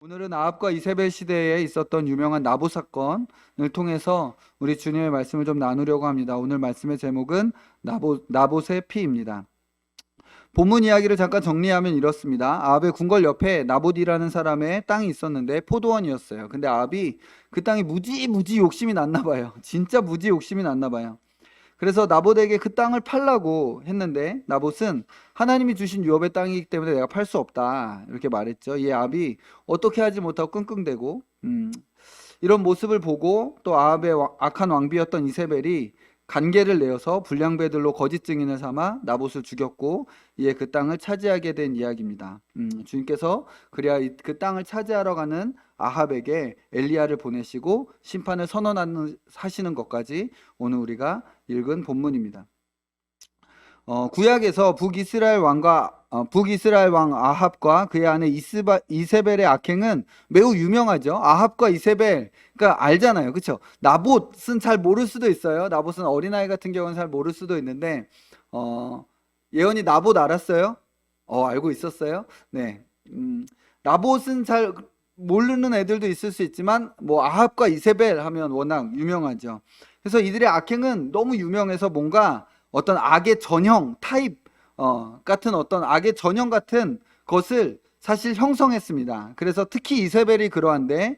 오늘은 아합과 이세벨 시대에 있었던 유명한 나봇 사건을 통해서 우리 주님의 말씀을 좀 나누려고 합니다. 오늘 말씀의 제목은 나봇의 피입니다. 본문 이야기를 잠깐 정리하면 이렇습니다. 아합의 궁궐 옆에 나봇이라는 사람의 땅이 있었는데 포도원이었어요. 근데 아합이 그 땅이 무지 욕심이 났나 봐요. 진짜 무지 욕심이 났나 봐요. 그래서 나봇에게 그 땅을 팔라고 했는데 나봇은 하나님이 주신 유업의 땅이기 때문에 내가 팔 수 없다 이렇게 말했죠. 이 아합이 어떻게 하지 못하고 끙끙대고 이런 모습을 보고 또 아합의 악한 왕비였던 이세벨이 간계를 내어서 불량배들로 거짓 증인을 삼아 나봇을 죽였고 이에 그 땅을 차지하게 된 이야기입니다. 주님께서 그래야 그 땅을 차지하러 가는 아합에게 엘리야를 보내시고 심판을 선언하시는 것까지 오늘 우리가 읽은 본문입니다. 구약에서 북이스라엘 왕 아합과 그의 아내 이세벨의 악행은 매우 유명하죠. 아합과 이세벨, 그러니까 알잖아요, 그렇죠? 나봇은 잘 모를 수도 있어요. 나봇은 어린아이 같은 경우는 잘 모를 수도 있는데, 예언이 나봇 알았어요? 알고 있었어요? 네. 나봇은 잘 모르는 애들도 있을 수 있지만, 뭐 아합과 이세벨 하면 워낙 유명하죠. 그래서 이들의 악행은 너무 유명해서 뭔가 어떤 악의 전형, 타입 같은 어떤 악의 전형 같은 것을 사실 형성했습니다. 그래서 특히 이세벨이 그러한데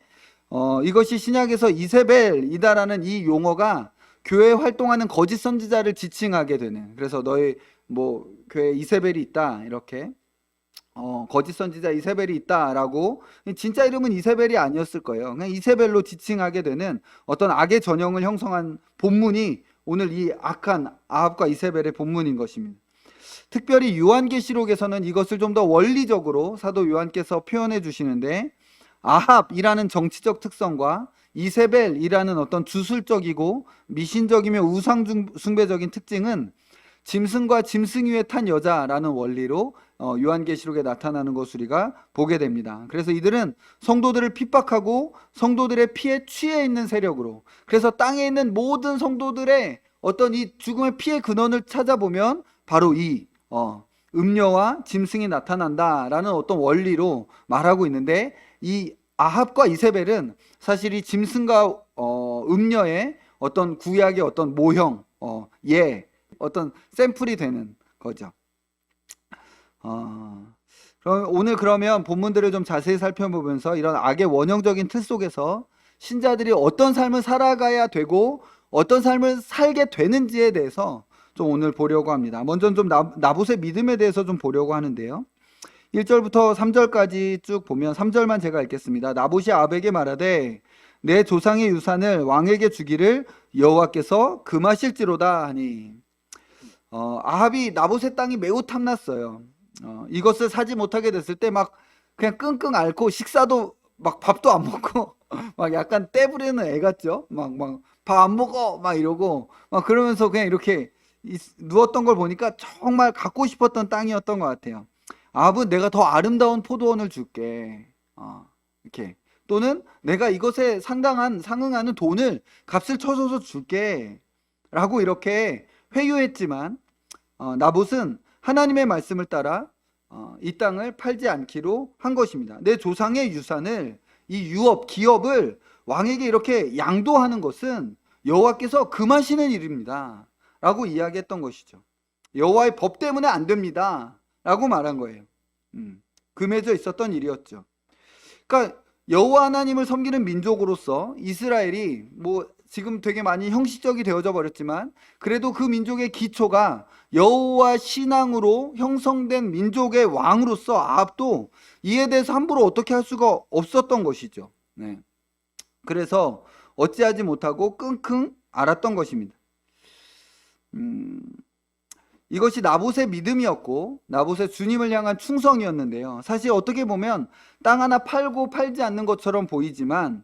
이것이 신약에서 이세벨이다라는 이 용어가 교회에 활동하는 거짓 선지자를 지칭하게 되는, 그래서 너희 뭐 교회에 이세벨이 있다 이렇게 거짓 선지자 이세벨이 있다라고, 진짜 이름은 이세벨이 아니었을 거예요. 그냥 이세벨로 지칭하게 되는 어떤 악의 전형을 형성한 본문이 오늘 이 악한 아합과 이세벨의 본문인 것입니다. 특별히 요한계시록에서는 이것을 좀 더 원리적으로 사도 요한께서 표현해 주시는데, 아합이라는 정치적 특성과 이세벨이라는 어떤 주술적이고 미신적이며 우상숭배적인 특징은 짐승과 짐승 위에 탄 여자라는 원리로 요한계시록에 나타나는 것을 우리가 보게 됩니다. 그래서 이들은 성도들을 핍박하고 성도들의 피에 취해 있는 세력으로, 그래서 땅에 있는 모든 성도들의 어떤 이 죽음의 피의 근원을 찾아보면 바로 이 음녀와 짐승이 나타난다라는 어떤 원리로 말하고 있는데, 이 아합과 이세벨은 사실 이 짐승과 음녀의 어떤 구약의 어떤 모형, 어떤 샘플이 되는 거죠. 그럼 오늘 그러면 본문들을 좀 자세히 살펴보면서 이런 악의 원형적인 틀 속에서 신자들이 어떤 삶을 살아가야 되고 어떤 삶을 살게 되는지에 대해서 좀 오늘 보려고 합니다. 먼저 좀 나봇의 믿음에 대해서 좀 보려고 하는데요. 1절부터 3절까지 쭉 보면 3절만 제가 읽겠습니다. 나봇이 아합에게 말하되 내 조상의 유산을 왕에게 주기를 여호와께서 금하실지로다 하니, 아합이 나봇의 땅이 매우 탐났어요. 이것을 사지 못하게 됐을 때 막 그냥 끙끙 앓고 식사도 막 밥도 안 먹고 막 약간 떼부리는 애 같죠? 막 밥 안 먹어 막 이러고 막 그러면서 그냥 이렇게 누웠던 걸 보니까 정말 갖고 싶었던 땅이었던 것 같아요. 아합은 내가 더 아름다운 포도원을 줄게. 이렇게. 또는 내가 이것에 상응하는 돈을 값을 쳐줘서 줄게. 라고 이렇게 회유했지만, 나봇은 하나님의 말씀을 따라 이 땅을 팔지 않기로 한 것입니다. 내 조상의 유산을, 이 기업을 왕에게 이렇게 양도하는 것은 여호와께서 금하시는 일입니다. 라고 이야기했던 것이죠. 여호와의 법 때문에 안 됩니다. 라고 말한 거예요. 금해져 있었던 일이었죠. 그러니까 여호와 하나님을 섬기는 민족으로서 이스라엘이 뭐 지금 되게 많이 형식적이 되어져 버렸지만 그래도 그 민족의 기초가 여호와 신앙으로 형성된 민족의 왕으로서 아합도 이에 대해서 함부로 어떻게 할 수가 없었던 것이죠. 네. 그래서 어찌하지 못하고 끙끙 앓았던 것입니다. 이것이 나봇의 믿음이었고 나봇의 주님을 향한 충성이었는데요. 사실 어떻게 보면 땅 하나 팔고 팔지 않는 것처럼 보이지만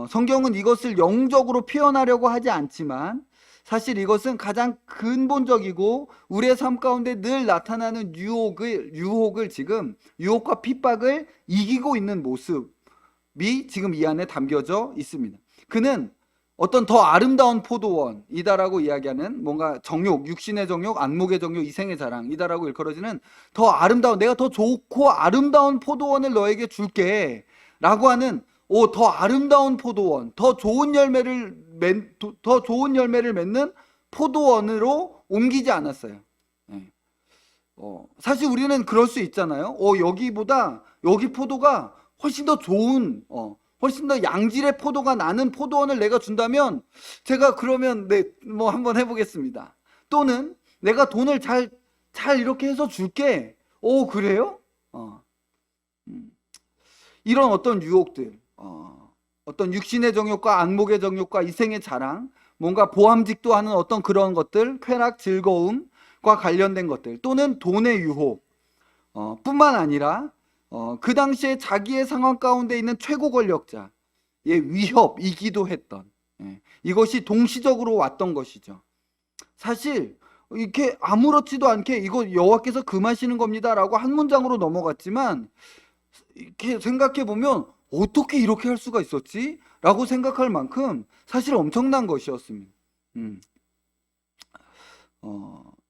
성경은 이것을 영적으로 표현하려고 하지 않지만 사실 이것은 가장 근본적이고 우리의 삶 가운데 늘 나타나는 유혹을 지금 유혹과 핍박을 이기고 있는 모습이 지금 이 안에 담겨져 있습니다. 그는 어떤 더 아름다운 포도원이다라고 이야기하는, 뭔가 정욕, 육신의 정욕, 안목의 정욕, 이생의 자랑이다라고 일컬어지는 더 아름다운, 내가 더 좋고 아름다운 포도원을 너에게 줄게 라고 하는 더 아름다운 포도원, 더 좋은 열매를 맺는 포도원으로 옮기지 않았어요. 예. 사실 우리는 그럴 수 있잖아요. 여기보다 여기 포도가 훨씬 더 좋은, 훨씬 더 양질의 포도가 나는 포도원을 내가 준다면 제가 그러면 뭐 한번 해보겠습니다. 또는 내가 돈을 잘 이렇게 해서 줄게. 그래요? 이런 어떤 유혹들, 어떤 육신의 정욕과 안목의 정욕과 이생의 자랑, 뭔가 보암직도 하는 어떤 그런 것들, 쾌락, 즐거움과 관련된 것들, 또는 돈의 유혹, 뿐만 아니라 그 당시에 자기의 상황 가운데 있는 최고 권력자의 위협이기도 했던, 이것이 동시적으로 왔던 것이죠. 사실 이렇게 아무렇지도 않게 이거 여호와께서 금하시는 겁니다라고 한 문장으로 넘어갔지만, 이렇게 생각해 보면 어떻게 이렇게 할 수가 있었지? 라고 생각할 만큼 사실 엄청난 것이었습니다.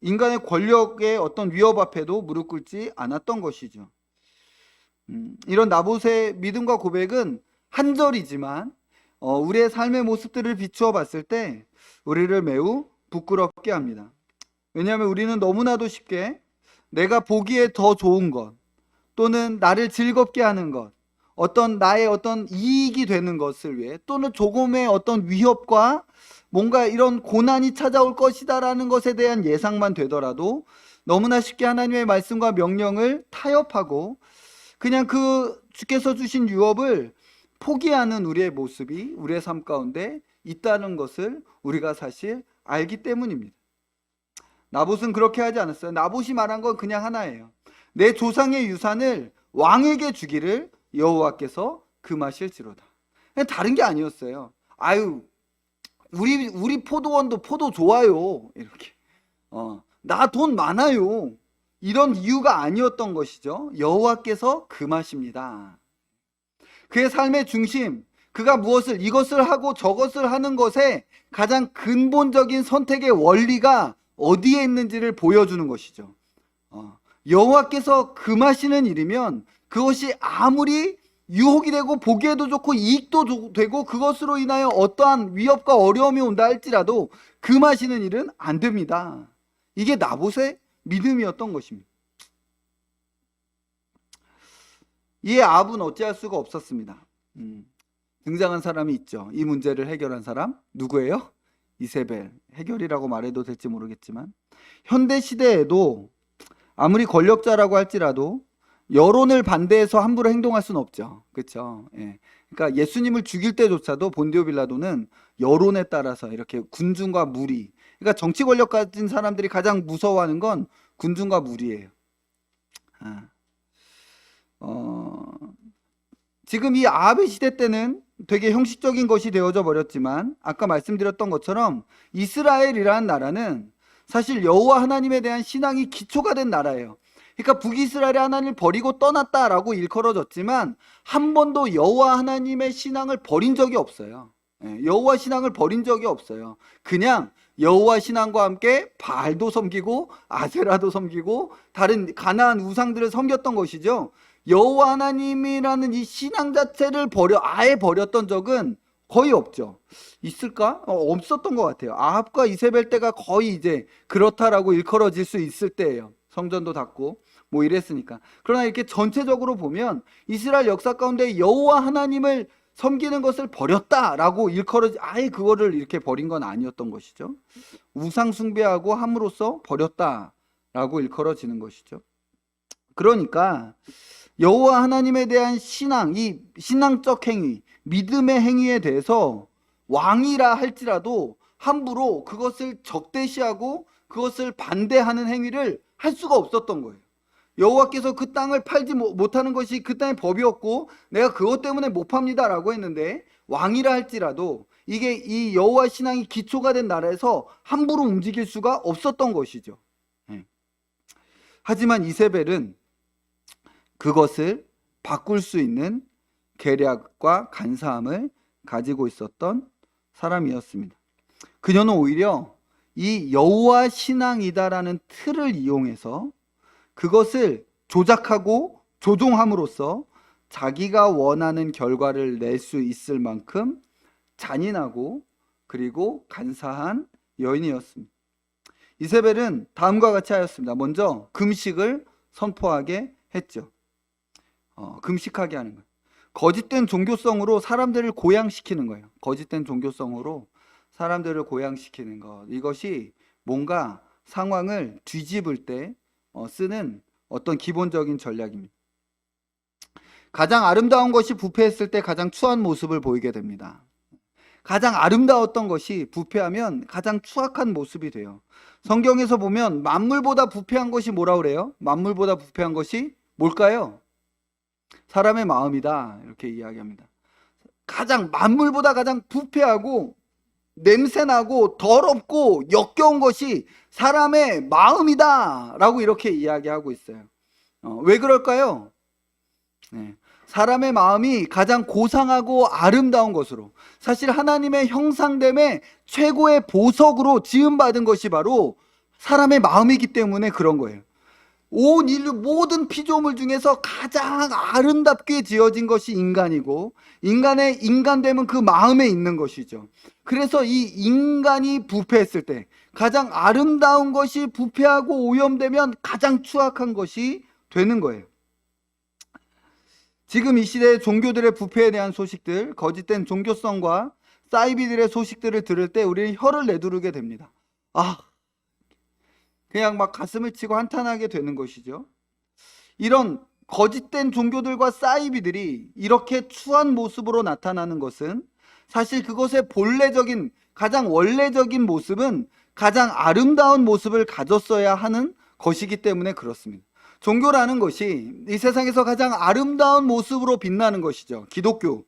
인간의 권력의 어떤 위협 앞에도 무릎 꿇지 않았던 것이죠. 이런 나봇의 믿음과 고백은 한 절이지만 우리의 삶의 모습들을 비추어 봤을 때 우리를 매우 부끄럽게 합니다. 왜냐하면 우리는 너무나도 쉽게 내가 보기에 더 좋은 것, 또는 나를 즐겁게 하는 것, 나의 어떤 이익이 되는 것을 위해, 또는 조금의 어떤 위협과 뭔가 이런 고난이 찾아올 것이다라는 것에 대한 예상만 되더라도 너무나 쉽게 하나님의 말씀과 명령을 타협하고 그냥 그 주께서 주신 유업을 포기하는 우리의 모습이 우리의 삶 가운데 있다는 것을 우리가 사실 알기 때문입니다. 나봇은 그렇게 하지 않았어요. 나봇이 말한 건 그냥 하나예요. 내 조상의 유산을 왕에게 주기를 여호와께서 금하실지로다. 다른 게 아니었어요. 우리 포도원도 포도 좋아요. 이렇게. 나 돈 많아요. 이런 이유가 아니었던 것이죠. 여호와께서 금하십니다. 그의 삶의 중심, 그가 이것을 하고 저것을 하는 것에 가장 근본적인 선택의 원리가 어디에 있는지를 보여주는 것이죠. 여호와께서 금하시는 일이면 그것이 아무리 유혹이 되고 보기에도 좋고 이익도 되고 그것으로 인하여 어떠한 위협과 어려움이 온다 할지라도 금하시는 일은 안 됩니다. 이게 나봇의 믿음이었던 것입니다. 이에 아합은 어찌할 수가 없었습니다. 등장한 사람이 있죠. 이 문제를 해결한 사람 누구예요? 이세벨. 해결이라고 말해도 될지 모르겠지만 현대 시대에도 아무리 권력자라고 할지라도 여론을 반대해서 함부로 행동할 수는 없죠. 그렇죠? 예. 그러니까 예수님을 죽일 때조차도 본디오 빌라도는 여론에 따라서 이렇게 군중과 무리, 그러니까 정치 권력 가진 사람들이 가장 무서워하는 건 군중과 무리예요. 지금 이 아합의 시대 때는 되게 형식적인 것이 되어져 버렸지만 아까 말씀드렸던 것처럼 이스라엘이라는 나라는 사실 여호와 하나님에 대한 신앙이 기초가 된 나라예요. 그러니까 북이스라엘의 하나님을 버리고 떠났다라고 일컬어졌지만 한 번도 여호와 하나님의 신앙을 버린 적이 없어요. 여호와 신앙을 버린 적이 없어요. 그냥 여호와 신앙과 함께 바알도 섬기고 아세라도 섬기고 다른 가나안 우상들을 섬겼던 것이죠. 여호와 하나님이라는 이 신앙 자체를 아예 버렸던 적은 거의 없죠. 있을까? 없었던 것 같아요. 아합과 이세벨 때가 거의 이제 그렇다라고 일컬어질 수 있을 때예요. 성전도 닫고 뭐 이랬으니까. 그러나 이렇게 전체적으로 보면 이스라엘 역사 가운데 여호와 하나님을 섬기는 것을 버렸다라고 아예 그거를 이렇게 버린 건 아니었던 것이죠. 우상 숭배하고 함으로써 버렸다라고 일컬어지는 것이죠. 그러니까 여호와 하나님에 대한 신앙, 이 신앙적 행위, 믿음의 행위에 대해서 왕이라 할지라도 함부로 그것을 적대시하고 그것을 반대하는 행위를 할 수가 없었던 거예요. 여호와께서 그 땅을 팔지 못하는 것이 그 땅의 법이었고 내가 그것 때문에 못 팝니다 라고 했는데 왕이라 할지라도 이게 이 여호와 신앙이 기초가 된 나라에서 함부로 움직일 수가 없었던 것이죠. 하지만 이세벨은 그것을 바꿀 수 있는 계략과 간사함을 가지고 있었던 사람이었습니다. 그녀는 오히려 이 여호와 신앙이다라는 틀을 이용해서 그것을 조작하고 조종함으로써 자기가 원하는 결과를 낼 수 있을 만큼 잔인하고 그리고 간사한 여인이었습니다. 이세벨은 다음과 같이 하였습니다. 먼저 금식을 선포하게 했죠. 금식하게 하는 거예요. 거짓된 종교성으로 사람들을 고양시키는 거예요. 거짓된 종교성으로 사람들을 고양시키는 것. 이것이 뭔가 상황을 뒤집을 때 쓰는 어떤 기본적인 전략입니다. 가장 아름다운 것이 부패했을 때 가장 추한 모습을 보이게 됩니다. 가장 아름다웠던 것이 부패하면 가장 추악한 모습이 돼요. 성경에서 보면 만물보다 부패한 것이 뭐라 그래요? 만물보다 부패한 것이 뭘까요? 사람의 마음이다. 이렇게 이야기합니다. 만물보다 가장 부패하고 냄새나고 더럽고 역겨운 것이 사람의 마음이다. 라고 이렇게 이야기하고 있어요. 왜 그럴까요? 네. 사람의 마음이 가장 고상하고 아름다운 것으로, 사실 하나님의 형상됨의 최고의 보석으로 지음받은 것이 바로 사람의 마음이기 때문에 그런 거예요. 온 인류 모든 피조물 중에서 가장 아름답게 지어진 것이 인간이고, 인간의 인간됨은 그 마음에 있는 것이죠. 그래서 이 인간이 부패했을 때 가장 아름다운 것이 부패하고 오염되면 가장 추악한 것이 되는 거예요. 지금 이 시대의 종교들의 부패에 대한 소식들, 거짓된 종교성과 사이비들의 소식들을 들을 때 우리는 혀를 내두르게 됩니다. 그냥 막 가슴을 치고 한탄하게 되는 것이죠. 이런 거짓된 종교들과 사이비들이 이렇게 추한 모습으로 나타나는 것은 사실 그것의 본래적인, 가장 원래적인 모습은 가장 아름다운 모습을 가졌어야 하는 것이기 때문에 그렇습니다. 종교라는 것이 이 세상에서 가장 아름다운 모습으로 빛나는 것이죠. 기독교.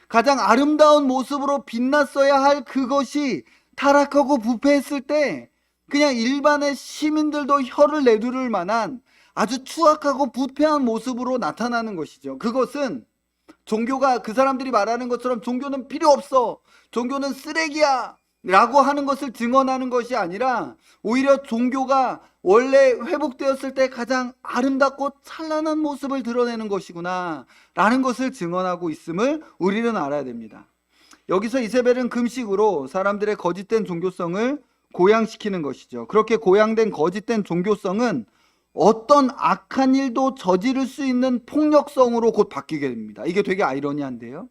가장 아름다운 모습으로 빛났어야 할 그것이 타락하고 부패했을 때 그냥 일반의 시민들도 혀를 내두를 만한 아주 추악하고 부패한 모습으로 나타나는 것이죠. 그것은 종교가, 그 사람들이 말하는 것처럼 종교는 필요 없어, 종교는 쓰레기야 라고 하는 것을 증언하는 것이 아니라 오히려 종교가 원래 회복되었을 때 가장 아름답고 찬란한 모습을 드러내는 것이구나 라는 것을 증언하고 있음을 우리는 알아야 됩니다. 여기서 이세벨은 금식으로 사람들의 거짓된 종교성을 고양시키는 것이죠. 그렇게 고양된 거짓된 종교성은 어떤 악한 일도 저지를 수 있는 폭력성으로 곧 바뀌게 됩니다. 이게 되게 아이러니한데요.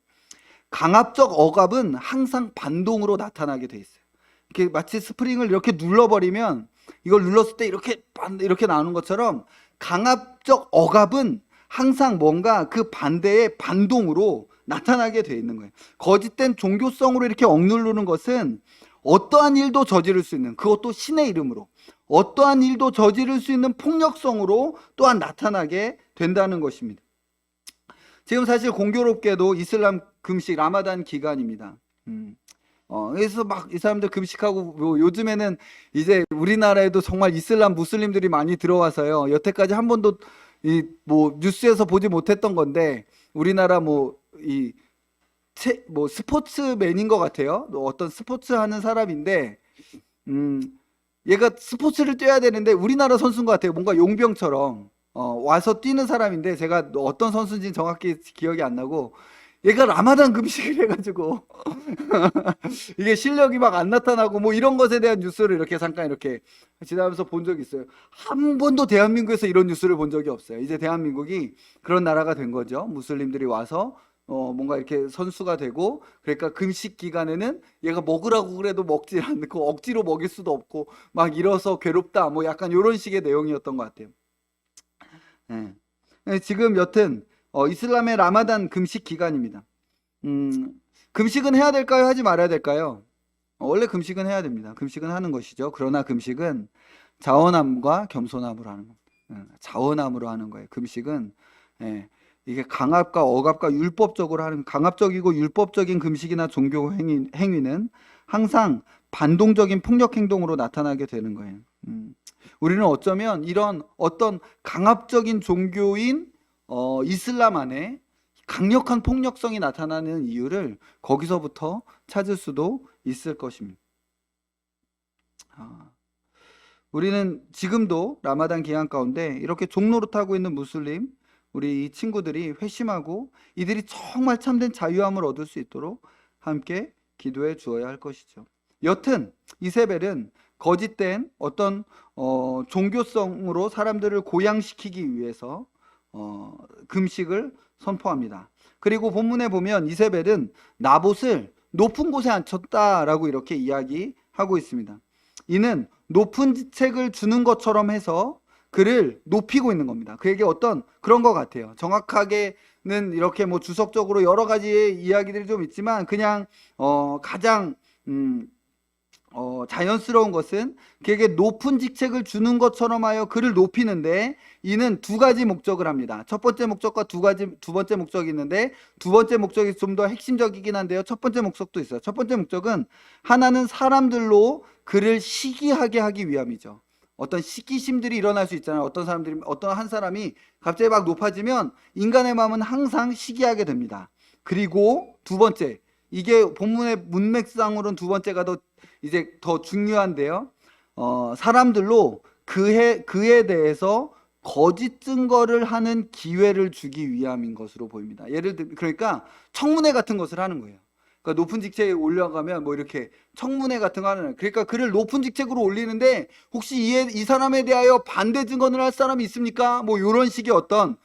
강압적 억압은 항상 반동으로 나타나게 돼 있어요. 이렇게 마치 스프링을 이렇게 눌러버리면 이걸 눌렀을 때 이렇게 나오는 것처럼 강압적 억압은 항상 뭔가 그 반대의 반동으로 나타나게 돼 있는 거예요. 거짓된 종교성으로 이렇게 억누르는 것은 어떠한 일도 저지를 수 있는, 그것도 신의 이름으로 어떠한 일도 저지를 수 있는 폭력성으로 또한 나타나게 된다는 것입니다. 지금 사실 공교롭게도 이슬람 금식 라마단 기간입니다. 그래서 막 이 사람들 금식하고 뭐 요즘에는 이제 우리나라에도 정말 이슬람 무슬림들이 많이 들어와서요. 여태까지 한 번도 이 뭐 뉴스에서 보지 못했던 건데 우리나라 뭐 스포츠맨인 것 같아요. 어떤 스포츠 하는 사람인데 얘가 스포츠를 뛰어야 되는데 우리나라 선수인 것 같아요. 뭔가 용병처럼 와서 뛰는 사람인데 제가 어떤 선수인지 정확히 기억이 안 나고 얘가 라마단 금식을 해가지고 이게 실력이 막 안 나타나고 뭐 이런 것에 대한 뉴스를 이렇게 잠깐 이렇게 지나면서 본 적이 있어요. 한 번도 대한민국에서 이런 뉴스를 본 적이 없어요. 이제 대한민국이 그런 나라가 된 거죠. 무슬림들이 와서 뭔가 이렇게 선수가 되고, 그러니까 금식 기간에는 얘가 먹으라고 그래도 먹지 않고 억지로 먹일 수도 없고 막 이래서 괴롭다 뭐 약간 이런 식의 내용이었던 것 같아요. 네. 지금 여튼 이슬람의 라마단 금식 기간입니다. 금식은 해야 될까요? 하지 말아야 될까요? 원래 금식은 해야 됩니다. 금식은 하는 것이죠. 그러나 금식은 자원함과 겸손함으로 하는 겁니다. 자원함으로 하는 거예요. 금식은 이게 강압과 억압과 율법적으로 하는, 강압적이고 율법적인 금식이나 종교 행위는 항상 반동적인 폭력 행동으로 나타나게 되는 거예요. 우리는 어쩌면 이런 어떤 강압적인 종교인 이슬람 안에 강력한 폭력성이 나타나는 이유를 거기서부터 찾을 수도 있을 것입니다. 우리는 지금도 라마단 기간 가운데 이렇게 종로릇하고 있는 무슬림, 우리 이 친구들이 회심하고 이들이 정말 참된 자유함을 얻을 수 있도록 함께 기도해 주어야 할 것이죠. 여튼 이세벨은 거짓된 어떤 종교성으로 사람들을 고양시키기 위해서 금식을 선포합니다. 그리고 본문에 보면 이세벨은 나봇을 높은 곳에 앉혔다라고 이렇게 이야기하고 있습니다. 이는 높은 지책을 주는 것처럼 해서 그를 높이고 있는 겁니다. 그에게 어떤 그런 것 같아요. 정확하게는 이렇게 뭐 주석적으로 여러 가지의 이야기들이 좀 있지만 그냥 가장 자연스러운 것은 그에게 높은 직책을 주는 것처럼 하여 그를 높이는데, 이는 두 가지 목적을 합니다. 첫 번째 목적과 두 번째 목적이 있는데, 두 번째 목적이 좀 더 핵심적이긴 한데요. 첫 번째 목적도 있어요. 첫 번째 목적은 하나는 사람들로 그를 시기하게 하기 위함이죠. 어떤 시기심들이 일어날 수 있잖아요. 어떤 한 사람이 갑자기 막 높아지면 인간의 마음은 항상 시기하게 됩니다. 그리고 두 번째, 이게 본문의 문맥상으로는 두 번째가 더 중요한데요. 사람들로 그에 대해서 거짓 증거를 하는 기회를 주기 위함인 것으로 보입니다. 예를 들면 그러니까 청문회 같은 것을 하는 거예요. 그러니까 높은 직책에 올라가면 뭐 이렇게 청문회 같은 거 하는, 그러니까 그를 높은 직책으로 올리는데 혹시 이 사람에 대하여 반대 증언을 할 사람이 있습니까? 뭐 이런 식의 어떤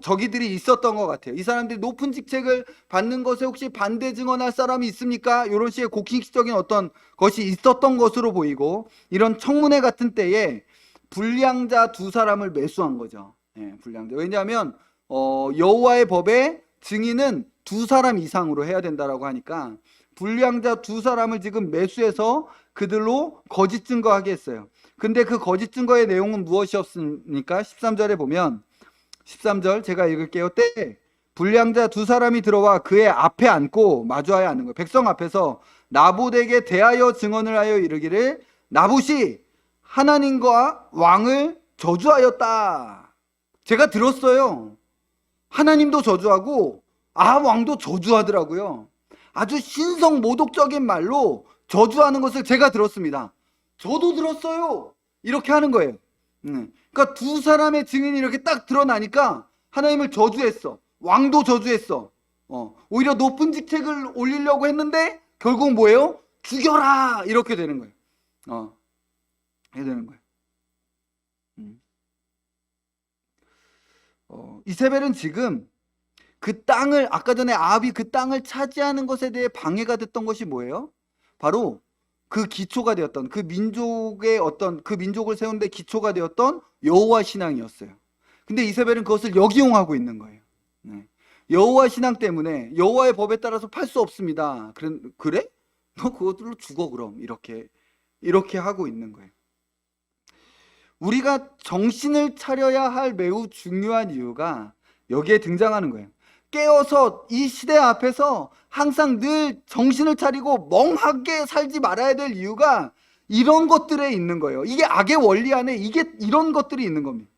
저기들이 있었던 것 같아요. 이 사람들이 높은 직책을 받는 것에 혹시 반대 증언할 사람이 있습니까? 이런 식의 곡식적인 어떤 것이 있었던 것으로 보이고, 이런 청문회 같은 때에 불량자 두 사람을 매수한 거죠. 예, 불량자. 왜냐하면 여호와의 법에 증인은 두 사람 이상으로 해야 된다라고 하니까 불량자 두 사람을 지금 매수해서 그들로 거짓 증거하게 했어요. 근데 그 거짓 증거의 내용은 무엇이었습니까? 13절에 보면, 13절 제가 읽을게요. 때 불량자 두 사람이 들어와 그의 앞에 앉고 마주하여 앉는 거예요. 백성 앞에서 나봇에게 대하여 증언을 하여 이르기를, 나봇이 하나님과 왕을 저주하였다. 제가 들었어요. 하나님도 저주하고 왕도 저주하더라고요. 아주 신성모독적인 말로 저주하는 것을 제가 들었습니다. 저도 들었어요. 이렇게 하는 거예요. 그러니까 두 사람의 증인이 이렇게 딱 드러나니까 하나님을 저주했어. 왕도 저주했어. 오히려 높은 직책을 올리려고 했는데 결국 뭐예요? 죽여라! 이렇게 되는 거예요. 이렇게 되는 거예요. 이세벨은 지금 그 땅을, 아까 전에 아합이 그 땅을 차지하는 것에 대해 방해가 됐던 것이 뭐예요? 바로 그 기초가 되었던, 그 민족을 세우는데 기초가 되었던 여호와 신앙이었어요. 근데 이세벨은 그것을 역이용하고 있는 거예요. 네. 여호와 신앙 때문에 여호와의 법에 따라서 팔 수 없습니다. 그래? 너 그것들로 죽어 그럼. 이렇게 하고 있는 거예요. 우리가 정신을 차려야 할 매우 중요한 이유가 여기에 등장하는 거예요. 깨어서 이 시대 앞에서 항상 늘 정신을 차리고 멍하게 살지 말아야 될 이유가 이런 것들에 있는 거예요. 이게 악의 원리 안에 이런 것들이 있는 겁니다.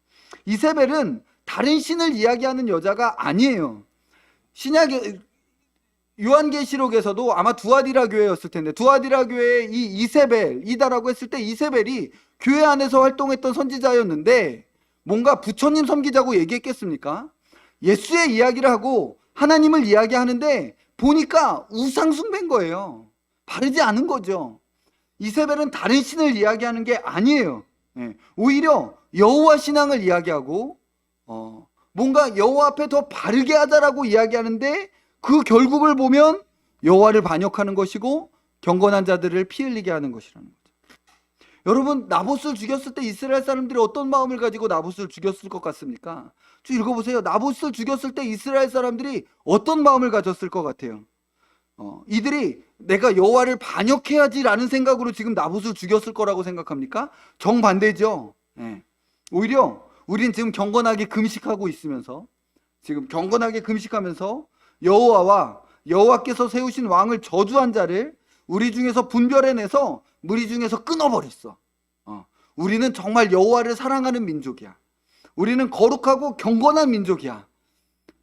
이세벨은 다른 신을 이야기하는 여자가 아니에요. 요한계시록에서도 아마 두아디라 교회였을 텐데, 두아디라 교회의 이 이세벨이다라고 했을 때 이세벨이 교회 안에서 활동했던 선지자였는데 뭔가 부처님 섬기자고 얘기했겠습니까? 예수의 이야기를 하고 하나님을 이야기하는데 보니까 우상 숭배인 거예요. 바르지 않은 거죠. 이세벨은 다른 신을 이야기하는 게 아니에요. 오히려 여호와 신앙을 이야기하고 뭔가 여호와 앞에 더 바르게 하자라고 이야기하는데 그 결국을 보면 여호와를 반역하는 것이고 경건한 자들을 피 흘리게 하는 것이라는 거죠. 여러분, 나봇을 죽였을 때 이스라엘 사람들이 어떤 마음을 가지고 나봇을 죽였을 것 같습니까? 쭉 읽어보세요. 나봇을 죽였을 때 이스라엘 사람들이 어떤 마음을 가졌을 것 같아요? 이들이 내가 여호와를 반역해야지라는 생각으로 지금 나봇을 죽였을 거라고 생각합니까? 정반대죠. 오히려 우린 지금 경건하게 금식하고 있으면서, 지금 경건하게 금식하면서 여호와와 여호와께서 세우신 왕을 저주한 자를 우리 중에서 분별해내서 무리 중에서 끊어버렸어. 우리는 정말 여호와를 사랑하는 민족이야. 우리는 거룩하고 경건한 민족이야.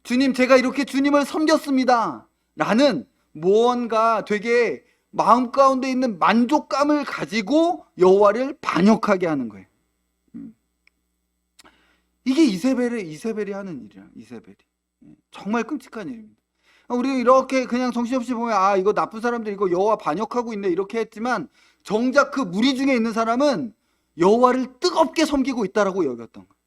주님, 제가 이렇게 주님을 섬겼습니다. 라는 무언가 되게 마음 가운데 있는 만족감을 가지고 여호와를 반역하게 하는 거예요. 이게 이세벨이 하는 일이야. 이세벨이. 정말 끔찍한 일입니다. 우리 이렇게 그냥 정신없이 보면 아 이거 나쁜 사람들 이거 여호와 반역하고 있네 이렇게 했지만 정작 그 무리 중에 있는 사람은 여호와를 뜨겁게 섬기고 있다라고 여겼던 거예요.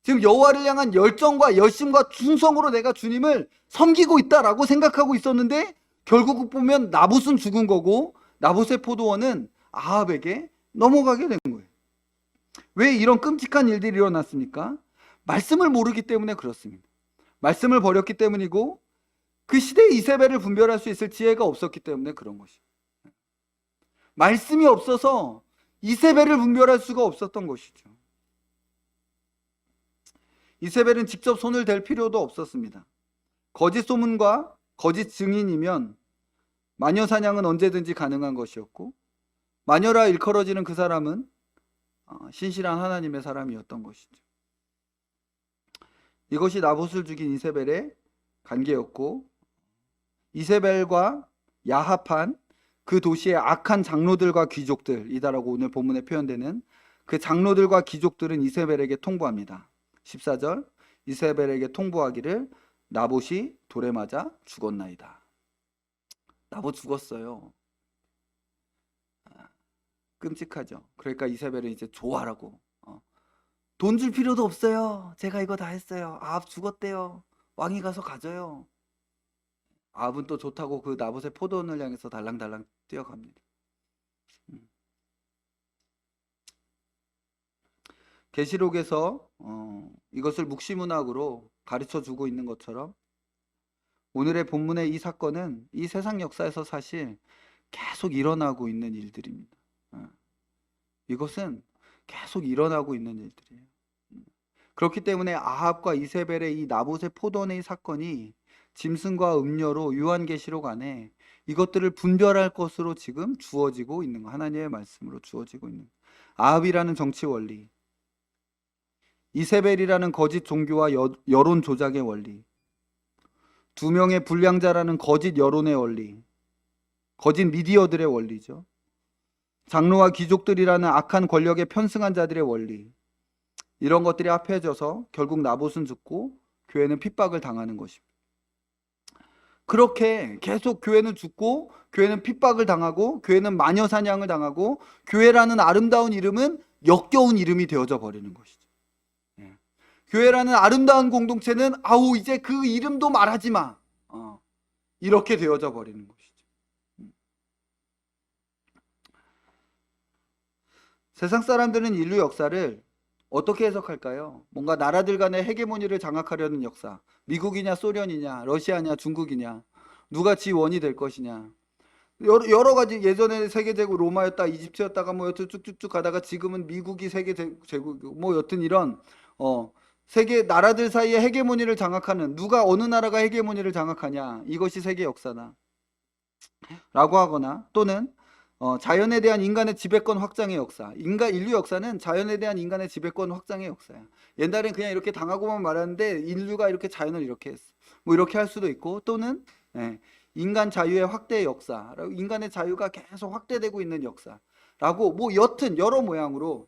지금 여호와를 향한 열정과 열심과 충성으로 내가 주님을 섬기고 있다라고 생각하고 있었는데 결국 보면 나봇은 죽은 거고 나봇의 포도원은 아합에게 넘어가게 된 거예요. 왜 이런 끔찍한 일들이 일어났습니까? 말씀을 모르기 때문에 그렇습니다. 말씀을 버렸기 때문이고 그 시대의 이세벨을 분별할 수 있을 지혜가 없었기 때문에 그런 것이죠. 말씀이 없어서 이세벨을 분별할 수가 없었던 것이죠. 이세벨은 직접 손을 댈 필요도 없었습니다. 거짓 소문과 거짓 증인이면 마녀 사냥은 언제든지 가능한 것이었고 마녀라 일컬어지는 그 사람은 신실한 하나님의 사람이었던 것이죠. 이것이 나봇을 죽인 이세벨의 관계였고 이세벨과 야합한 그 도시의 악한 장로들과 귀족들이다라고 오늘 본문에 표현되는 그 장로들과 귀족들은 이세벨에게 통보합니다. 14절 이세벨에게 통보하기를 나봇이 돌에 맞아 죽었나이다. 나봇 죽었어요. 끔찍하죠. 그러니까 이세벨은 이제 좋아라고 돈 줄 필요도 없어요. 제가 이거 다 했어요. 아합 죽었대요. 왕이 가서 가져요. 아합은 또 좋다고 그 나봇의 포도원을 향해서 달랑달랑 뛰어갑니다. 계시록에서 이것을 묵시문학으로 가르쳐주고 있는 것처럼 오늘의 본문의 이 사건은 이 세상 역사에서 사실 계속 일어나고 있는 일들입니다. 이것은 계속 일어나고 있는 일들이에요. 그렇기 때문에 아합과 이세벨의 이 나봇의 포도원의 사건이 짐승과 음녀로 요한계시록 안에 이것들을 분별할 것으로 지금 주어지고 있는 거, 하나님의 말씀으로 주어지고 있는 거. 아합이라는 정치 원리, 이세벨이라는 거짓 종교와 여론 조작의 원리, 두 명의 불량자라는 거짓 여론의 원리, 거짓 미디어들의 원리죠. 장로와 귀족들이라는 악한 권력에 편승한 자들의 원리, 이런 것들이 합해져서 결국 나봇은 죽고 교회는 핍박을 당하는 것입니다. 그렇게 계속 교회는 죽고 교회는 핍박을 당하고 교회는 마녀 사냥을 당하고 교회라는 아름다운 이름은 역겨운 이름이 되어져 버리는 것이죠. 교회라는 아름다운 공동체는 아우 이제 그 이름도 말하지 마. 이렇게 되어져 버리는 것이죠. 세상 사람들은 인류 역사를 어떻게 해석할까요? 뭔가 나라들 간의 헤게모니를 장악하려는 역사. 미국이냐 소련이냐 러시아냐 중국이냐 누가 지원이 될 것이냐. 여러 가지 예전에 세계제국 로마였다 이집트였다가 뭐 여튼 쭉쭉쭉 가다가 지금은 미국이 세계제국이고 뭐 여튼 이런 세계 나라들 사이에 헤게모니를 장악하는 누가 어느 나라가 헤게모니를 장악하냐 이것이 세계 역사다 라고 하거나 또는 자연에 대한 인간의 지배권 확장의 역사. 인류 역사는 자연에 대한 인간의 지배권 확장의 역사야. 옛날엔 그냥 이렇게 당하고만 말았는데 인류가 이렇게 자연을 이렇게 했어. 뭐 이렇게 할 수도 있고 또는 인간 자유의 확대의 역사. 인간의 자유가 계속 확대되고 있는 역사라고 뭐 여튼 여러 모양으로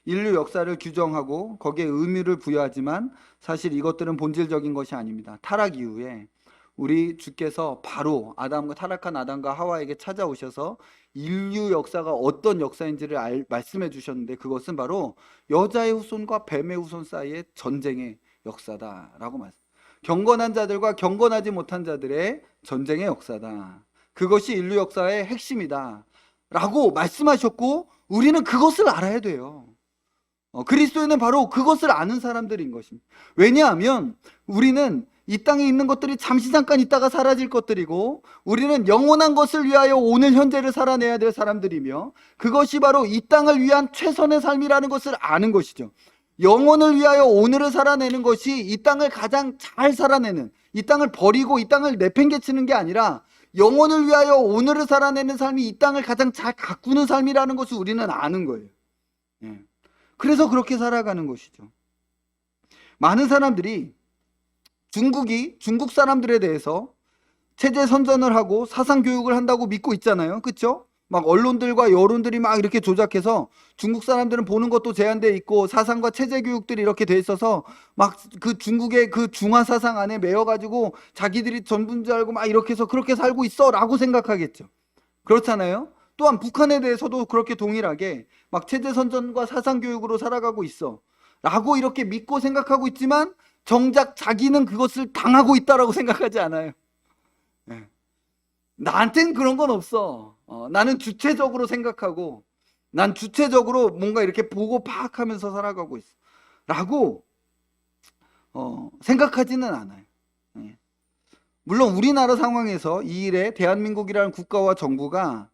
인류 역사를 규정하고 거기에 의미를 부여하지만 사실 이것들은 본질적인 것이 아닙니다. 타락 이후에 우리 주께서 바로 타락한 아담과 하와에게 찾아오셔서 인류 역사가 어떤 역사인지를 말씀해 주셨는데 그것은 바로 여자의 후손과 뱀의 후손 사이의 전쟁의 역사다라고 말씀. 경건한 자들과 경건하지 못한 자들의 전쟁의 역사다. 그것이 인류 역사의 핵심이다 라고 말씀하셨고 우리는 그것을 알아야 돼요. 그리스도인은 바로 그것을 아는 사람들인 것입니다. 왜냐하면 우리는 이 땅에 있는 것들이 잠시 잠깐 있다가 사라질 것들이고 우리는 영원한 것을 위하여 오늘 현재를 살아내야 될 사람들이며 그것이 바로 이 땅을 위한 최선의 삶이라는 것을 아는 것이죠. 영원을 위하여 오늘을 살아내는 것이 이 땅을 가장 잘 살아내는, 이 땅을 버리고 이 땅을 내팽개치는 게 아니라 영원을 위하여 오늘을 살아내는 삶이 이 땅을 가장 잘 가꾸는 삶이라는 것을 우리는 아는 거예요. 그래서 그렇게 살아가는 것이죠. 많은 사람들이 중국 사람들에 대해서 체제 선전을 하고 사상 교육을 한다고 믿고 있잖아요. 그렇죠? 막 언론들과 여론들이 막 이렇게 조작해서 중국 사람들은 보는 것도 제한돼 있고 사상과 체제 교육들이 이렇게 돼 있어서 막 그 중국의 그 중화 사상 안에 매여가지고 자기들이 전부인 줄 알고 막 이렇게 해서 그렇게 살고 있어라고 생각하겠죠. 그렇잖아요. 또한 북한에 대해서도 그렇게 동일하게 막 체제 선전과 사상 교육으로 살아가고 있어 라고 이렇게 믿고 생각하고 있지만 정작 자기는 그것을 당하고 있다라고 생각하지 않아요. 예. 나한텐 그런 건 없어. 나는 주체적으로 생각하고 난 주체적으로 뭔가 이렇게 보고 파악하면서 살아가고 있어 라고 생각하지는 않아요. 예. 물론 우리나라 상황에서 이 일에 대한민국이라는 국가와 정부가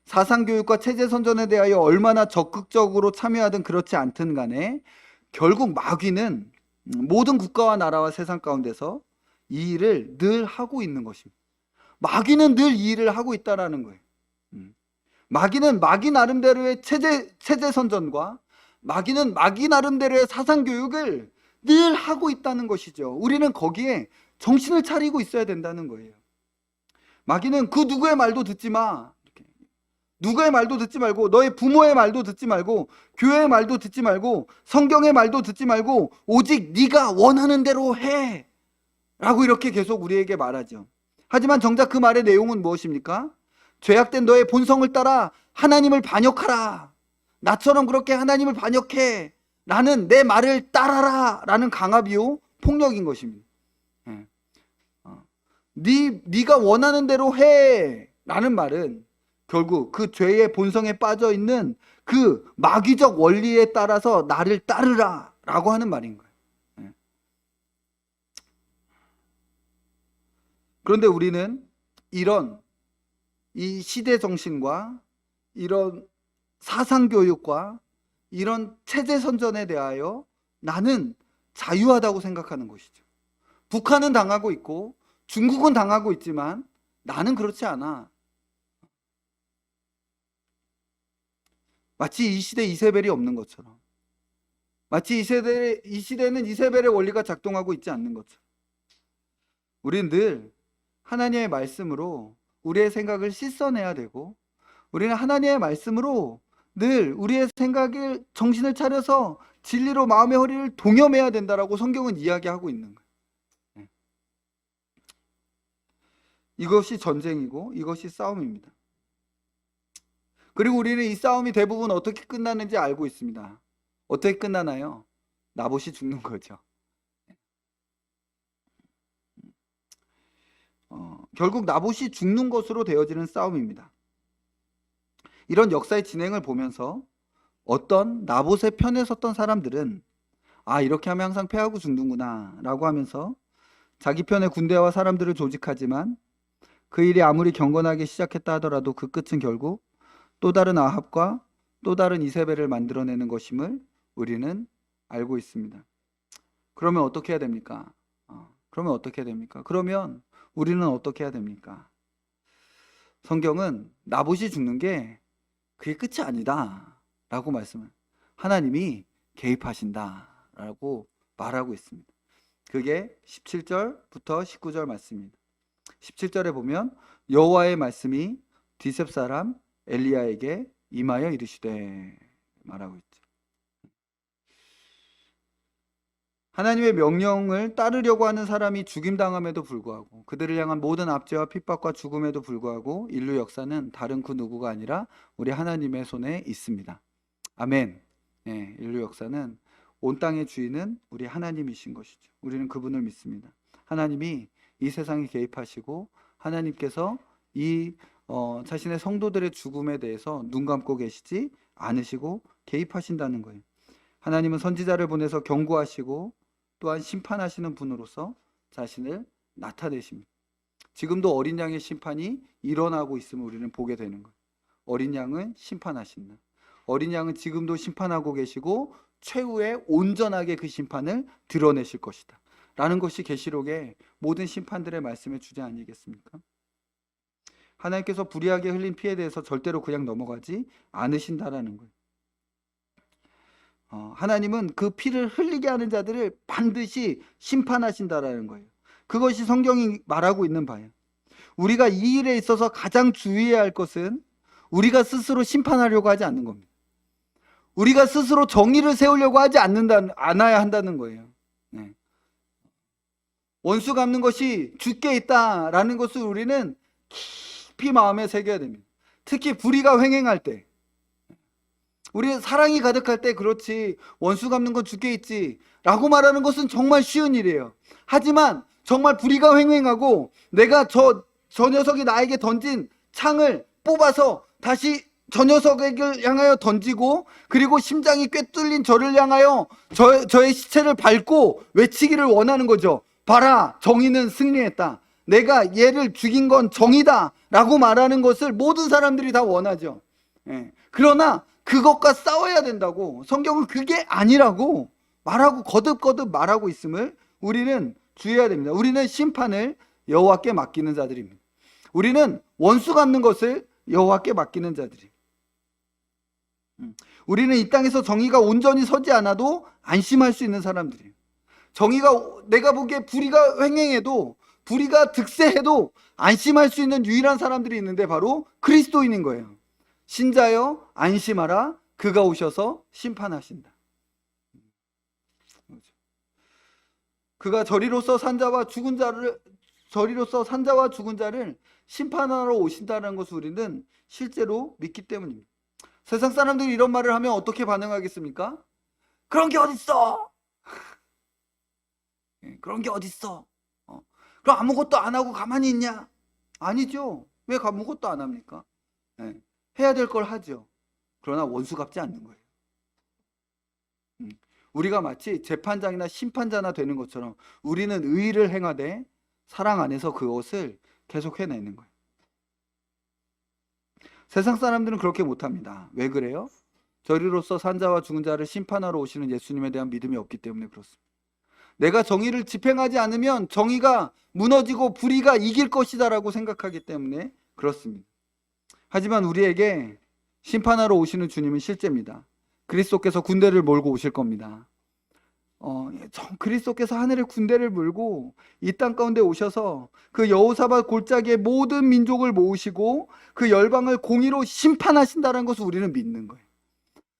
사상교육과 체제 선전에 대하여 얼마나 적극적으로 참여하든 그렇지 않든 간에 결국 마귀는 모든 국가와 나라와 세상 가운데서 이 일을 늘 하고 있는 것입니다. 마귀는 늘 이 일을 하고 있다라는 거예요. 마귀는 마귀 나름대로의 체제 선전과 마귀는 마귀 나름대로의 사상 교육을 늘 하고 있다는 것이죠. 우리는 거기에 정신을 차리고 있어야 된다는 거예요. 마귀는 그 누구의 말도 듣지 마. 누구의 말도 듣지 말고 너의 부모의 말도 듣지 말고 교회의 말도 듣지 말고 성경의 말도 듣지 말고 오직 네가 원하는 대로 해 라고 이렇게 계속 우리에게 말하죠. 하지만 정작 그 말의 내용은 무엇입니까? 죄악된 너의 본성을 따라 하나님을 반역하라. 나처럼 그렇게 하나님을 반역해. 나는 내 말을 따라라 라는 강압이요 폭력인 것입니다. 네가 원하는 대로 해 라는 말은 결국 그 죄의 본성에 빠져 있는 그 마귀적 원리에 따라서 나를 따르라 라고 하는 말인 거예요. 그런데 우리는 이런 이 시대 정신과 이런 사상 교육과 이런 체제 선전에 대하여 나는 자유하다고 생각하는 것이죠. 북한은 당하고 있고 중국은 당하고 있지만 나는 그렇지 않아. 마치 이 시대 이세벨이 없는 것처럼, 마치 이 시대는 이세벨의 원리가 작동하고 있지 않는 것처럼 우리는 늘 하나님의 말씀으로 우리의 생각을 씻어내야 되고 우리는 하나님의 말씀으로 늘 우리의 생각을 정신을 차려서 진리로 마음의 허리를 동여매야 된다라고 성경은 이야기하고 있는 거예요. 이것이 전쟁이고 이것이 싸움입니다. 그리고 우리는 이 싸움이 대부분 어떻게 끝나는지 알고 있습니다. 어떻게 끝나나요? 나봇이 죽는 거죠. 결국 나봇이 죽는 것으로 되어지는 싸움입니다. 이런 역사의 진행을 보면서 어떤 나봇의 편에 섰던 사람들은 이렇게 하면 항상 패하고 죽는구나 라고 하면서 자기 편의 군대와 사람들을 조직하지만 그 일이 아무리 경건하게 시작했다 하더라도 그 끝은 결국 또 다른 아합과 또 다른 이세벨을 만들어내는 것임을 우리는 알고 있습니다. 그러면 어떻게 해야 됩니까? 그러면 우리는 어떻게 해야 됩니까? 성경은 나봇이 죽는 게 그게 끝이 아니다 라고 말씀을 하나님이 개입하신다 라고 말하고 있습니다. 그게 17절부터 19절 말씀입니다. 17절에 보면 여호와의 말씀이 디셉 사람 엘리야에게 임하여 이르시되 말하고 있죠. 하나님의 명령을 따르려고 하는 사람이 죽임당함에도 불구하고 그들을 향한 모든 압제와 핍박과 죽음에도 불구하고 인류 역사는 다른 그 누구가 아니라 우리 하나님의 손에 있습니다. 아멘. 네, 인류 역사는 온 땅의 주인은 우리 하나님이신 것이죠. 우리는 그분을 믿습니다. 하나님이 이 세상에 개입하시고 하나님께서 이 자신의 성도들의 죽음에 대해서 눈 감고 계시지 않으시고 개입하신다는 거예요. 하나님은 선지자를 보내서 경고하시고 또한 심판하시는 분으로서 자신을 나타내십니다. 지금도 어린 양의 심판이 일어나고 있음을 우리는 보게 되는 거예요. 어린 양은 심판하신다. 어린 양은 지금도 심판하고 계시고 최후에 온전하게 그 심판을 드러내실 것이다 라는 것이 계시록의 모든 심판들의 말씀의 주제 아니겠습니까? 하나님께서 불의하게 흘린 피에 대해서 절대로 그냥 넘어가지 않으신다라는 거예요. 하나님은 그 피를 흘리게 하는 자들을 반드시 심판하신다라는 거예요. 그것이 성경이 말하고 있는 바예요. 우리가 이 일에 있어서 가장 주의해야 할 것은 우리가 스스로 심판하려고 하지 않는 겁니다. 우리가 스스로 정의를 세우려고 하지 않아야 한다는 거예요. 네. 원수 갚는 것이 주께 있다라는 것을 우리는 깊이 마음에 새겨야 됩니다. 특히 불의가 횡행할 때, 우리는 사랑이 가득할 때 그렇지 원수 갚는 건 주께 있지 라고 말하는 것은 정말 쉬운 일이에요. 하지만 정말 불의가 횡행하고 내가 저 녀석이 나에게 던진 창을 뽑아서 다시 저 녀석을 향하여 던지고, 그리고 심장이 꿰뚫린 저를 향하여 저의 시체를 밟고 외치기를 원하는 거죠. 봐라, 정의는 승리했다. 내가 얘를 죽인 건 정의다 라고 말하는 것을 모든 사람들이 다 원하죠. 예. 그러나 그것과 싸워야 된다고 성경은 그게 아니라고 말하고 거듭거듭 말하고 있음을 우리는 주의해야 됩니다. 우리는 심판을 여호와께 맡기는 자들입니다. 우리는 원수 갚는 것을 여호와께 맡기는 자들입니다. 우리는 이 땅에서 정의가 온전히 서지 않아도 안심할 수 있는 사람들이에요. 정의가, 내가 보기에 불의가 횡행해도, 불의가 득세해도 안심할 수 있는 유일한 사람들이 있는데 바로 그리스도인인 거예요. 신자여 안심하라, 그가 오셔서 심판하신다. 그가 저리로서 산자와 죽은 자를 심판하러 오신다는 것을 우리는 실제로 믿기 때문입니다. 세상 사람들이 이런 말을 하면 어떻게 반응하겠습니까? 그런 게 어딨어? 그런 게 어딨어? 그럼 아무것도 안 하고 가만히 있냐? 아니죠. 왜 아무것도 안 합니까? 해야 될 걸 하죠. 그러나 원수 갚지 않는 거예요. 우리가 마치 재판장이나 심판자나 되는 것처럼 우리는 의의를 행하되 사랑 안에서 그것을 계속 해내는 거예요. 세상 사람들은 그렇게 못합니다. 왜 그래요? 저리로서 산자와 죽은 자를 심판하러 오시는 예수님에 대한 믿음이 없기 때문에 그렇습니다. 내가 정의를 집행하지 않으면 정의가 무너지고 불의가 이길 것이다라고 생각하기 때문에 그렇습니다. 하지만 우리에게 심판하러 오시는 주님은 실제입니다. 그리스도께서 군대를 몰고 오실 겁니다. 그리스도께서 하늘의 군대를 몰고 이 땅 가운데 오셔서 그 여호사밧 골짜기의 모든 민족을 모으시고 그 열방을 공의로 심판하신다는 것을 우리는 믿는 거예요.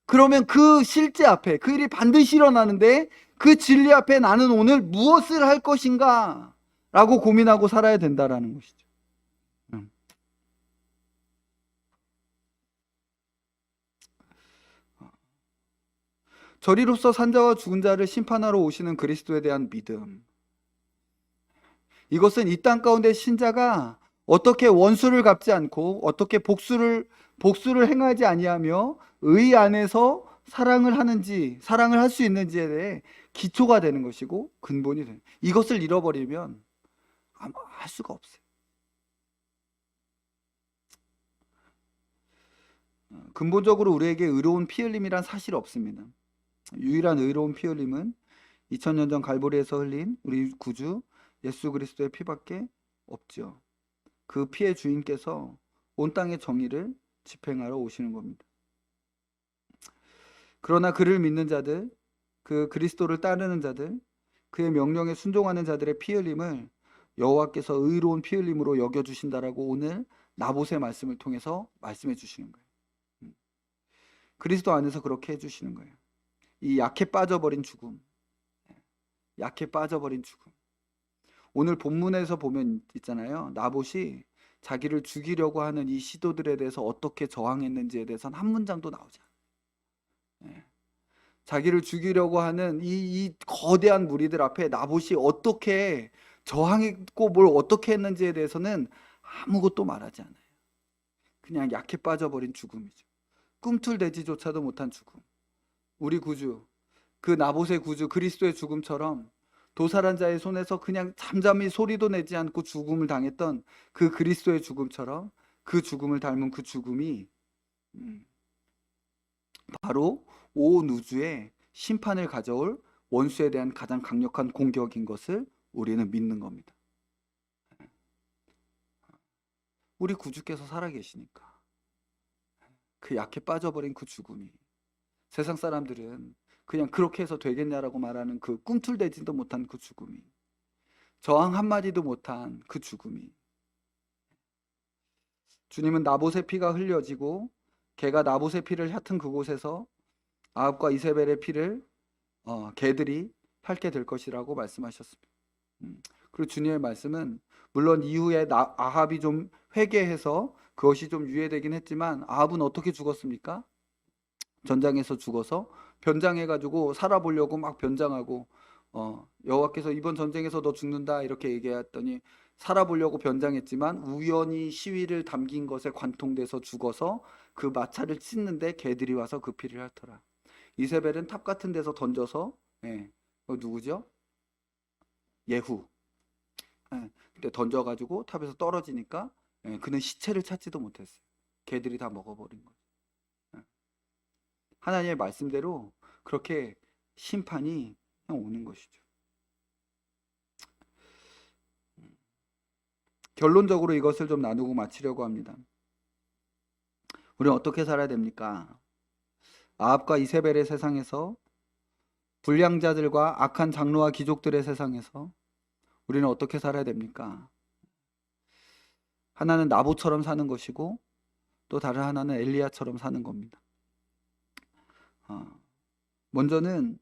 그러면 그 실제 앞에 그 일이 반드시 일어나는데 그 진리 앞에 나는 오늘 무엇을 할 것인가 라고 고민하고 살아야 된다라는 것이죠. 저리로서 산자와 죽은 자를 심판하러 오시는 그리스도에 대한 믿음, 이것은 이 땅 가운데 신자가 어떻게 원수를 갚지 않고 어떻게 복수를 행하지 아니하며 의 안에서 사랑을 하는지, 사랑을 할 수 있는지에 대해 기초가 되는 것이고 근본이 되는, 이것을 잃어버리면 아마 할 수가 없어요. 근본적으로 우리에게 의로운 피 흘림이란 사실 없습니다. 유일한 의로운 피 흘림은 2000년 전 갈보리에서 흘린 우리 구주 예수 그리스도의 피밖에 없죠. 그 피의 주인께서 온 땅의 정의를 집행하러 오시는 겁니다. 그러나 그를 믿는 자들, 그 그리스도를 따르는 자들, 그의 명령에 순종하는 자들의 피 흘림을 여호와께서 의로운 피 흘림으로 여겨주신다라고 오늘 나봇의 말씀을 통해서 말씀해 주시는 거예요. 그리스도 안에서 그렇게 해주시는 거예요. 이 약해 빠져버린 죽음, 약해 빠져버린 죽음. 오늘 본문에서 보면 있잖아요. 나봇이 자기를 죽이려고 하는 이 시도들에 대해서 어떻게 저항했는지에 대해서는 한 문장도 나오지 않아요. 자기를 죽이려고 하는 이 거대한 무리들 앞에 나봇이 어떻게 저항했고 뭘 어떻게 했는지에 대해서는 아무것도 말하지 않아요. 그냥 약해 빠져버린 죽음이죠. 꿈틀대지조차도 못한 죽음. 우리 구주, 그 나봇의 구주 그리스도의 죽음처럼 도살한 자의 손에서 그냥 잠잠히 소리도 내지 않고 죽음을 당했던 그 그리스도의 죽음처럼 그 죽음을 닮은 그 죽음이 바로 온 우주의 심판을 가져올 원수에 대한 가장 강력한 공격인 것을 우리는 믿는 겁니다. 우리 구주께서 살아계시니까 그 약해 빠져버린 그 죽음이, 세상 사람들은 그냥 그렇게 해서 되겠냐라고 말하는 그 꿈틀대지도 못한 그 죽음이, 저항 한마디도 못한 그 죽음이 주님은 나봇의 피가 흘려지고 개가 나봇의 피를 핥은 그곳에서 아합과 이세벨의 피를 개들이 핥게 될 것이라고 말씀하셨습니다. 그리고 주님의 말씀은 물론 이후에 아합이 좀 회개해서 그것이 좀 유예되긴 했지만 아합은 어떻게 죽었습니까? 전장에서 죽어서 변장해가지고 살아보려고 막 변장하고 여호와께서 이번 전쟁에서 너 죽는다 이렇게 얘기했더니 살아보려고 변장했지만 우연히 시위를 담긴 것에 관통돼서 죽어서 그 마차를 찢는데 개들이 와서 그 피를 핥더라. 이세벨은 탑 같은 데서 던져서 누구죠? 예후. 그때 던져가지고 탑에서 떨어지니까 그는 시체를 찾지도 못했어요. 개들이 다 먹어버린 거죠. 하나님의 말씀대로 그렇게 심판이 오는 것이죠. 결론적으로 이것을 좀 나누고 마치려고 합니다. 우리는 어떻게 살아야 됩니까? 아합과 이세벨의 세상에서, 불량자들과 악한 장로와 귀족들의 세상에서 우리는 어떻게 살아야 됩니까? 하나는 나봇처럼 사는 것이고 또 다른 하나는 엘리야처럼 사는 겁니다. 먼저는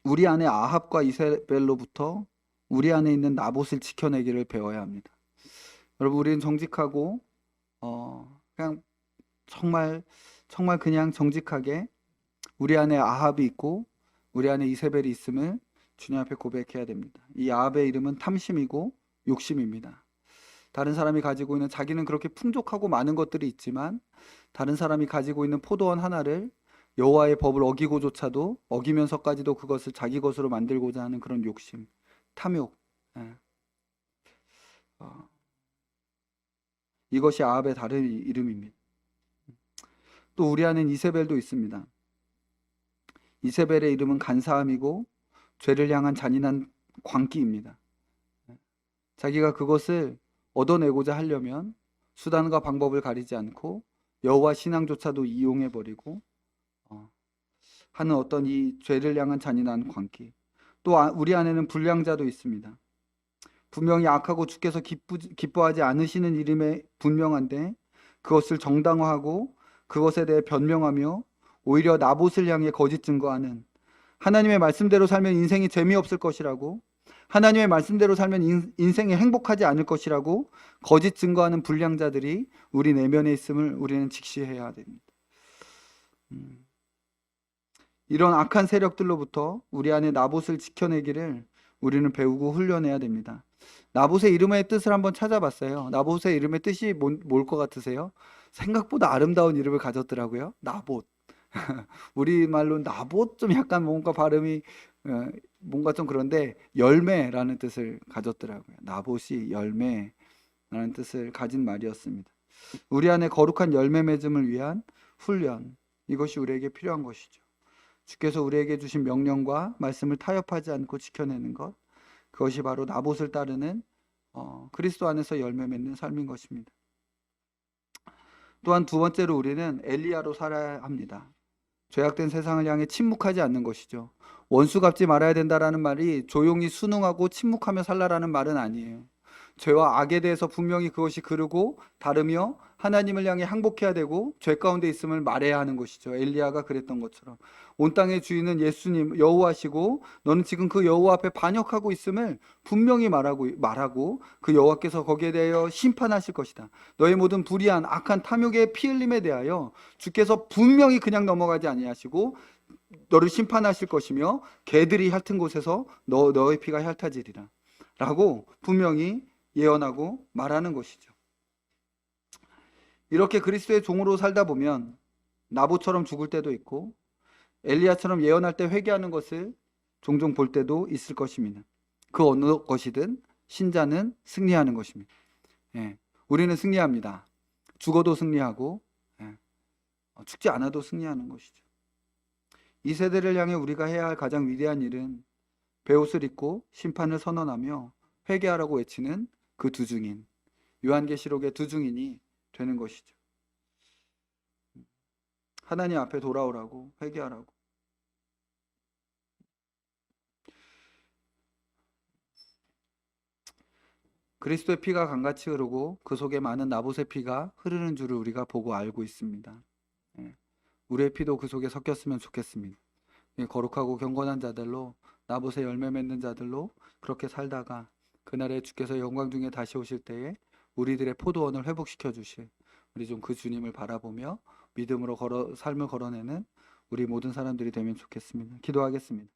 우리 안에 아합과 이세벨로부터 우리 안에 있는 나봇을 지켜내기를 배워야 합니다. 여러분, 우리는 정직하고 그냥 정말 그냥 정직하게 우리 안에 아합이 있고 우리 안에 이세벨이 있음을 주님 앞에 고백해야 됩니다. 이 아합의 이름은 탐심이고 욕심입니다. 다른 사람이 가지고 있는, 자기는 그렇게 풍족하고 많은 것들이 있지만 다른 사람이 가지고 있는 포도원 하나를 여호와의 법을 어기고조차도, 어기면서까지도 그것을 자기 것으로 만들고자 하는 그런 욕심, 탐욕. 이것이 아합의 다른 이름입니다. 또 우리 안엔 이세벨도 있습니다. 이세벨의 이름은 간사함이고 죄를 향한 잔인한 광기입니다. 자기가 그것을 얻어내고자 하려면 수단과 방법을 가리지 않고 여호와 신앙조차도 이용해버리고 하는 어떤 이 죄를 향한 잔인한 광기. 또 우리 안에는 불량자도 있습니다. 분명히 악하고 주께서 기뻐하지 않으시는 이름에 분명한데 그것을 정당화하고 그것에 대해 변명하며 오히려 나봇을 향해 거짓 증거하는, 하나님의 말씀대로 살면 인생이 재미없을 것이라고, 하나님의 말씀대로 살면 인생이 행복하지 않을 것이라고 거짓 증거하는 불량자들이 우리 내면에 있음을 우리는 직시해야 됩니다. 이런 악한 세력들로부터 우리 안에 나봇을 지켜내기를 우리는 배우고 훈련해야 됩니다. 나봇의 이름의 뜻을 한번 찾아봤어요. 나봇의 이름의 뜻이 뭘 것 같으세요? 생각보다 아름다운 이름을 가졌더라고요. 나봇. 우리말로 나봇 좀 약간 뭔가 발음이 뭔가 좀 그런데 열매라는 뜻을 가졌더라고요. 나봇이 열매라는 뜻을 가진 말이었습니다. 우리 안에 거룩한 열매 맺음을 위한 훈련, 이것이 우리에게 필요한 것이죠. 주께서 우리에게 주신 명령과 말씀을 타협하지 않고 지켜내는 것, 그것이 바로 나봇을 따르는 그리스도 안에서 열매 맺는 삶인 것입니다. 또한 두 번째로 우리는 엘리야로 살아야 합니다. 죄악된 세상을 향해 침묵하지 않는 것이죠. 원수 갚지 말아야 된다라는 말이 조용히 순응하고 침묵하며 살라라는 말은 아니에요. 죄와 악에 대해서 분명히 그것이 그르고 다르며 하나님을 향해 항복해야 되고 죄 가운데 있음을 말해야 하는 것이죠. 엘리야가 그랬던 것처럼 온 땅의 주인은 예수님 여호와시고 너는 지금 그 여호와 앞에 반역하고 있음을 분명히 말하고 그 여호와께서 거기에 대하여 심판하실 것이다. 너의 모든 불의한 악한 탐욕의 피 흘림에 대하여 주께서 분명히 그냥 넘어가지 아니하시고 너를 심판하실 것이며 개들이 핥은 곳에서 너의 피가 핥아지리라 라고 분명히 예언하고 말하는 것이죠. 이렇게 그리스도의 종으로 살다 보면 나봇처럼 죽을 때도 있고 엘리야처럼 예언할 때 회개하는 것을 종종 볼 때도 있을 것입니다. 그 어느 것이든 신자는 승리하는 것입니다. 우리는 승리합니다. 죽어도 승리하고 죽지 않아도 승리하는 것이죠. 이 세대를 향해 우리가 해야 할 가장 위대한 일은 베옷을 입고 심판을 선언하며 회개하라고 외치는 그 두 증인, 요한계시록의 두 증인이 되는 것이죠. 하나님 앞에 돌아오라고, 회개하라고. 그리스도의 피가 강같이 흐르고 그 속에 많은 나봇의 피가 흐르는 줄을 우리가 보고 알고 있습니다. 예. 우리의 피도 그 속에 섞였으면 좋겠습니다. 예, 거룩하고 경건한 자들로, 나봇의 열매 맺는 자들로 그렇게 살다가 그날에 주께서 영광 중에 다시 오실 때에 우리들의 포도원을 회복시켜 주실, 우리 좀 그 주님을 바라보며 믿음으로 삶을 걸어내는 우리 모든 사람들이 되면 좋겠습니다. 기도하겠습니다.